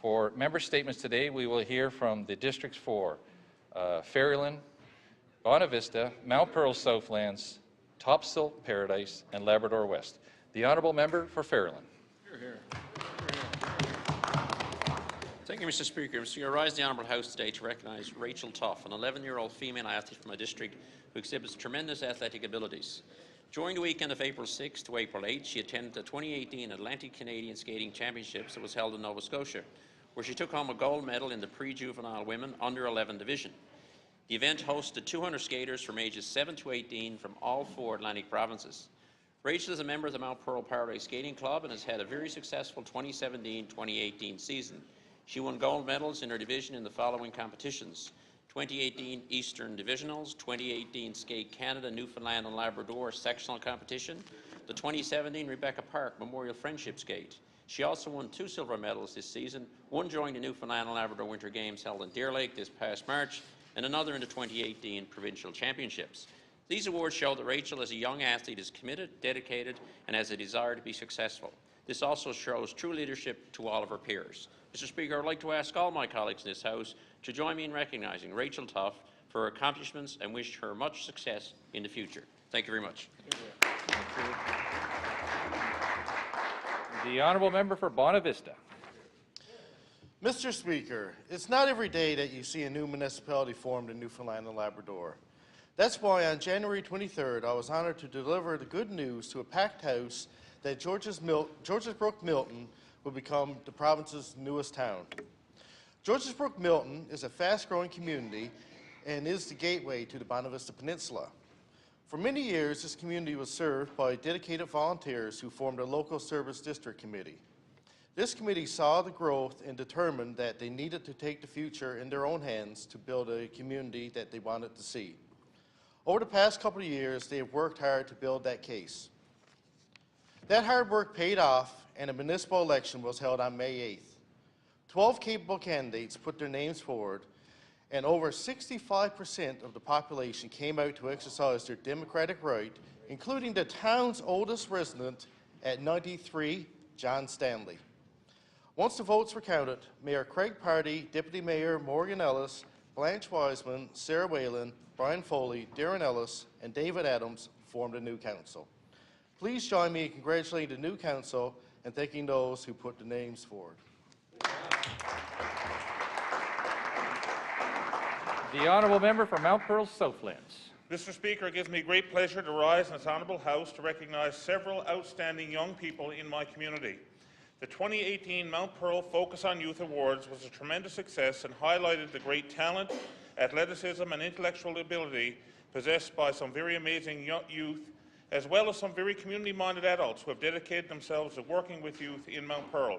For member statements today, we will hear from the districts for Ferryland, Bonavista, Mount Pearl-Southlands, Topsail-Paradise, and Labrador West. The honourable member for Ferryland. Hear, hear. Thank you, Mr. Speaker. I rise in the Honourable House today to recognise Rachel Tough, an 11-year-old female athlete from my district who exhibits tremendous athletic abilities. During the weekend of April 6 to April 8, she attended the 2018 Atlantic Canadian Skating Championships that was held in Nova Scotia, where she took home a gold medal in the pre-juvenile women under-11 division. The event hosted 200 skaters from ages 7 to 18 from all 4 Atlantic provinces. Rachel is a member of the Mount Pearl-Paradise Skating Club and has had a very successful 2017-2018 season. She won gold medals in her division in the following competitions: 2018 Eastern Divisionals, 2018 Skate Canada, Newfoundland and Labrador Sectional Competition, the 2017 Rebecca Park Memorial Friendship Skate. She also won 2 silver medals this season, one during the Newfoundland and Labrador Winter Games held in Deer Lake this past March, and another in the 2018 Provincial Championships. These awards show that Rachel, as a young athlete, is committed, dedicated, and has a desire to be successful. This also shows true leadership to all of her peers. Mr. Speaker, I would like to ask all my colleagues in this House to join me in recognising Rachel Tough for her accomplishments and wish her much success in the future. Thank you very much. The honourable member for Bonavista. Mr. Speaker, it's not every day that you see a new municipality formed in Newfoundland and Labrador. That's why on January 23rd, I was honoured to deliver the good news to a packed house that Georges Brook Milton will become the province's newest town. Georges Brook Milton is a fast-growing community and is the gateway to the Bonavista Peninsula. For many years, this community was served by dedicated volunteers who formed a local service district committee. This committee saw the growth and determined that they needed to take the future in their own hands to build a community that they wanted to see. Over the past couple of years, they have worked hard to build that case. That hard work paid off, and a municipal election was held on May 8th. 12 capable candidates put their names forward, and over 65% of the population came out to exercise their democratic right, including the town's oldest resident at 93, John Stanley. Once the votes were counted, Mayor Craig Pardy, Deputy Mayor Morgan Ellis, Blanche Wiseman, Sarah Whalen, Brian Foley, Darren Ellis, and David Adams formed a new council. Please join me in congratulating the new council and thanking those who put the names forward. The honourable member for Mount Pearl-Southlands. Mr. Speaker, it gives me great pleasure to rise in this honourable House to recognise several outstanding young people in my community. The 2018 Mount Pearl Focus on Youth Awards was a tremendous success and highlighted the great talent, athleticism and intellectual ability possessed by some very amazing youth, as well as some very community-minded adults who have dedicated themselves to working with youth in Mount Pearl.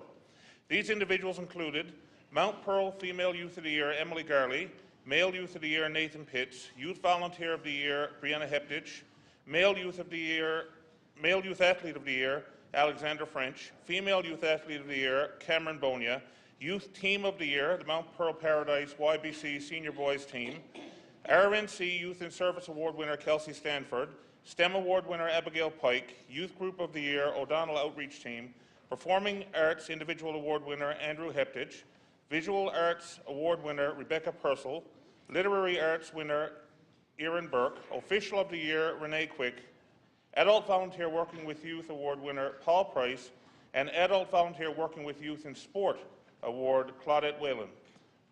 These individuals included Mount Pearl Female Youth of the Year Emily Garley, Male Youth of the Year Nathan Pitts, Youth Volunteer of the Year Brianna Heptich, Male Youth Athlete of the Year Alexander French, Female Youth Athlete of the Year Cameron Bonia, Youth Team of the Year, the Mount Pearl-Paradise YBC Senior Boys Team, RNC Youth in Service Award winner Kelsey Stanford, STEM Award winner Abigail Pike, Youth Group of the Year O'Donnell Outreach Team, Performing Arts Individual Award winner Andrew Heptich, Visual Arts Award winner Rebecca Purcell, Literary Arts winner Erin Burke, Official of the Year Renee Quick, Adult Volunteer Working with Youth Award winner Paul Price, and Adult Volunteer Working with Youth in Sport Award Claudette Whalen.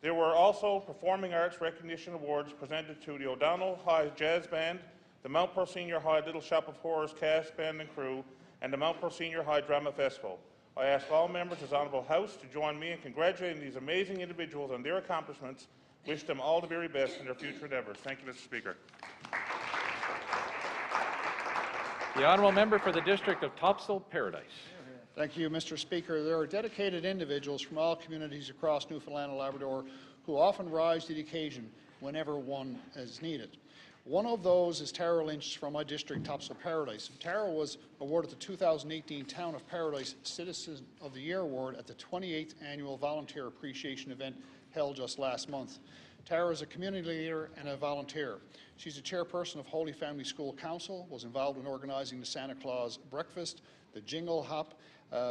There were also Performing Arts Recognition Awards presented to the O'Donnell High Jazz Band, the Mount Pearl Senior High Little Shop of Horrors cast, band and crew, and the Mount Pearl Senior High Drama Festival. I ask all members of this Honourable House to join me in congratulating these amazing individuals on their accomplishments. Wish them all the very best in their future endeavours. Thank you, Mr. Speaker. The honourable member for the district of Topsail-Paradise. Thank you, Mr. Speaker. There are dedicated individuals from all communities across Newfoundland and Labrador who often rise to the occasion whenever one is needed. One of those is Tara Lynch from my district, Topsail-Paradise. Tara was awarded the 2018 Town of Paradise Citizen of the Year Award at the 28th Annual Volunteer Appreciation event held just last month. Tara is a community leader and a volunteer. She's a chairperson of Holy Family School Council, was involved in organizing the Santa Claus breakfast, the Jingle Hop,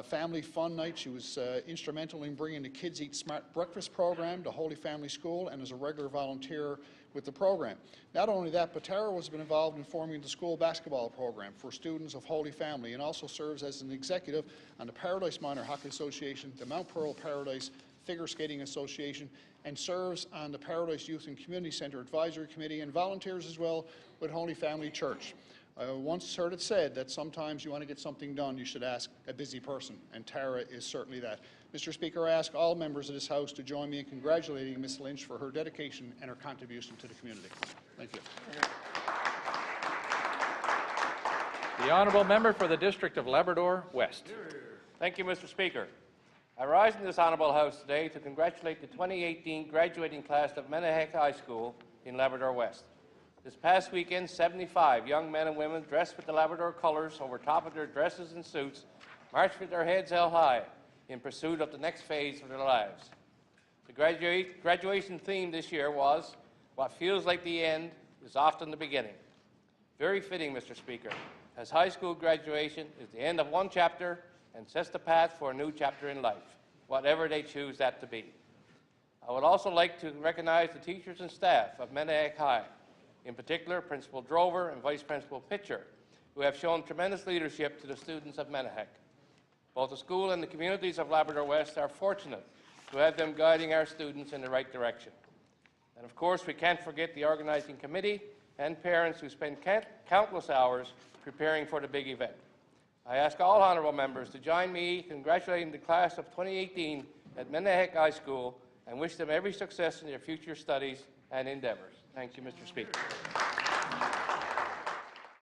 Family Fun Night. She was instrumental in bringing the Kids Eat Smart breakfast program to Holy Family School and is a regular volunteer with the program. Not only that, but Tara has been involved in forming the school basketball program for students of Holy Family and also serves as an executive on the Paradise Minor Hockey Association, the Mount Pearl-Paradise Figure Skating Association, and serves on the Paradise Youth and Community Centre Advisory Committee and volunteers as well with Holy Family Church. I once heard it said that sometimes you want to get something done, you should ask a busy person, and Tara is certainly that. Mr. Speaker, I ask all members of this House to join me in congratulating Ms. Lynch for her dedication and her contribution to the community. Thank you. The honourable member for the District of Labrador West. Thank you, Mr. Speaker. I rise in this honourable House today to congratulate the 2018 graduating class of Menahek High School in Labrador West. This past weekend, 75 young men and women dressed with the Labrador colours over top of their dresses and suits marched with their heads held high in pursuit of the next phase of their lives. The graduation theme this year was, "What feels like the end is often the beginning." Very fitting, Mr. Speaker, as high school graduation is the end of one chapter and sets the path for a new chapter in life, whatever they choose that to be. I would also like to recognize the teachers and staff of Menahek High, in particular Principal Drover and Vice Principal Pitcher, who have shown tremendous leadership to the students of Menahek. Both the school and the communities of Labrador West are fortunate to have them guiding our students in the right direction. And of course, we can't forget the organizing committee and parents who spend countless hours preparing for the big event. I ask all honourable members to join me congratulating the class of 2018 at Menahek High School and wish them every success in their future studies and endeavours. Thank you, Mr. Speaker.